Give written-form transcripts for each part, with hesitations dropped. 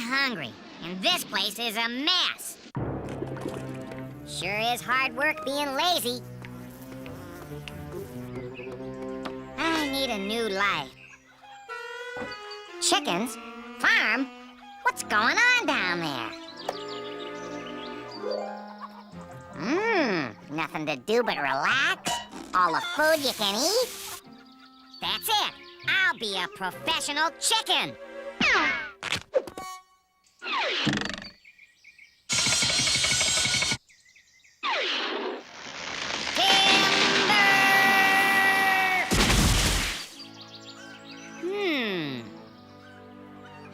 hungry, and this place is a mess. Sure is hard work being lazy. I need a new life. Chickens? Farm? What's going on down there? Nothing to do but relax. All the food you can eat. That's it. I'll be a professional chicken.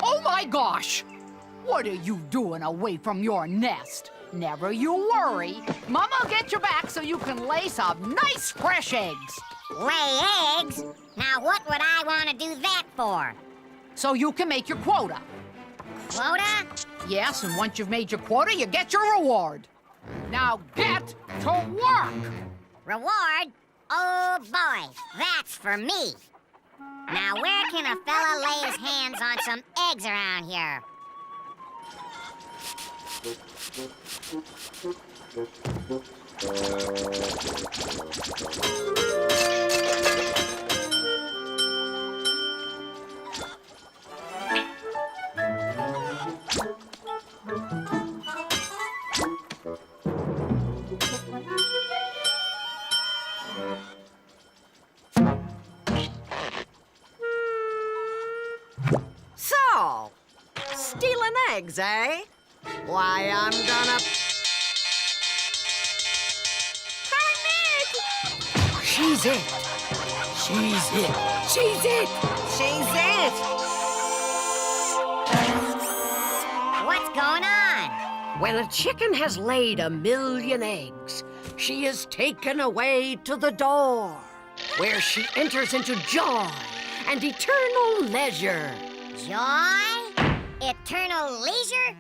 Oh my gosh! What are you doing away from your nest? Never you worry. Moma'll get you back so you can lay some nice fresh eggs. Lay eggs? Now what would I want to do that for? So you can make your quota. Quota? Yes, and once you've made your quota, you get your reward. Now get to work! Reward? Oh boy, that's for me. Now where can a fella lay his hands on some eggs around here? So, stealing eggs, eh? Why, I'm gonna... She's it. She's it. She's it. She's it! What's going on? When a chicken has laid 1,000,000 eggs, she is taken away to the door, where she enters into joy and eternal leisure. Joy? Eternal leisure?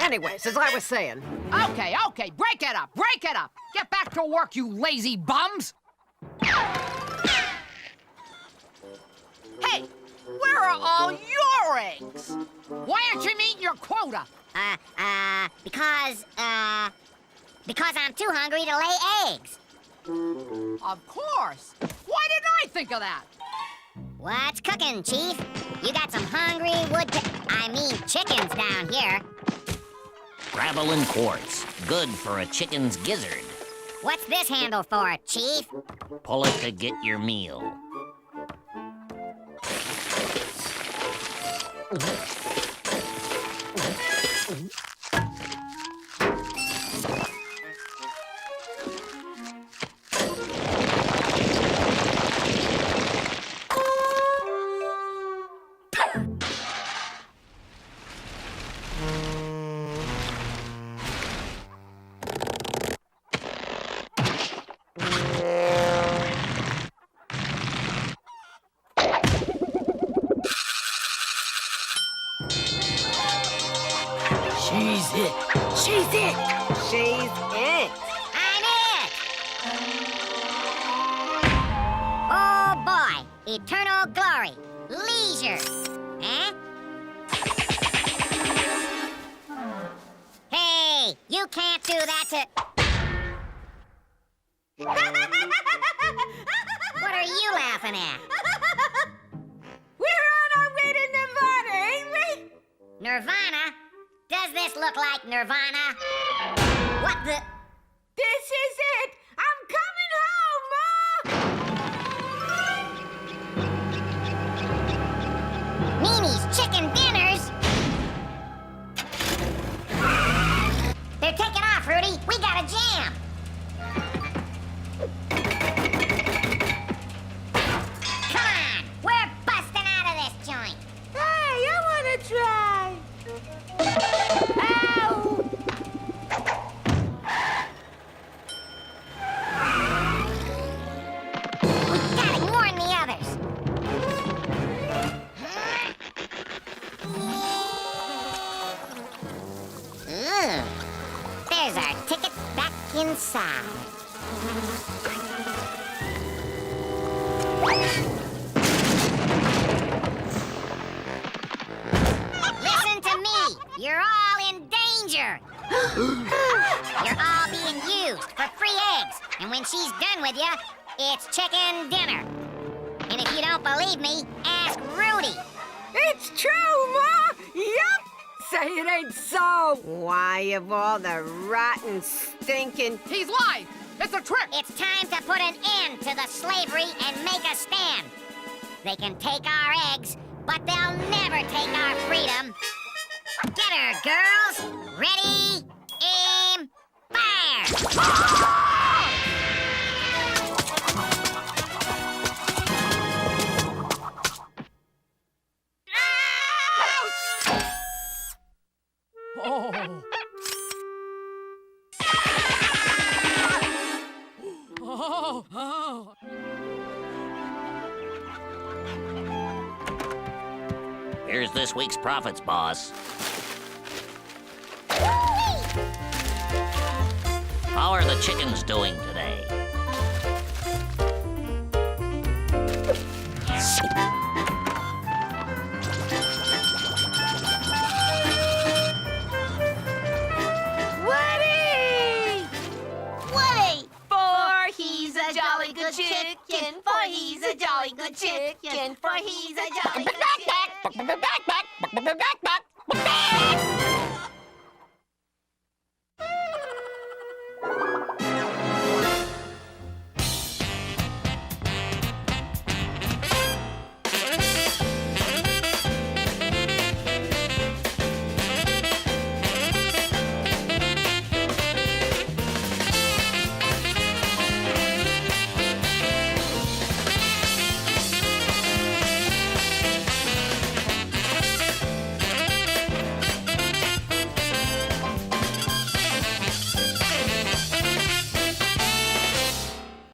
Anyways, as I was saying... Okay, break it up, break it up. Get back to work, you lazy bums. Hey, where are all your eggs? Why aren't you meeting your quota? Because I'm too hungry to lay eggs. Of course. Why didn't I think of that? What's cooking, Chief? You got some hungry chickens down here. Gravel and quartz. Good for a chicken's gizzard. What's this handle for, Chief? Pull it to get your meal. She's it. She's it. She's it! I'm it! Oh boy, eternal glory, leisure, eh? Hey, you can't do that to... What are you laughing at? We're on our way to Nevada, ain't we? Nirvana? Does this look like Nirvana? What the... This is it! I'm coming home, Ma! Mimi's chicken dinners? They're taking off, Rudy. We got a jam. Come on, we're busting out of this joint. Hey, I wanna try! Ow! We gotta warn the others. There's our ticket back inside. Listen to me. And when she's done with you, it's chicken dinner. And if you don't believe me, ask Rudy. It's true, Ma! Yup! Say it ain't so! Why, of all the rotten, stinking... He's lying! It's a trick! It's time to put an end to the slavery and make a stand. They can take our eggs, but they'll never take our freedom. Get her, girls! Ready, aim, fire! Oh. Oh. Oh. Here's this week's profits, boss. How are the chickens doing today? For he's a jolly good chicken. For he's a jolly good chicken. For he's a jolly good chicken.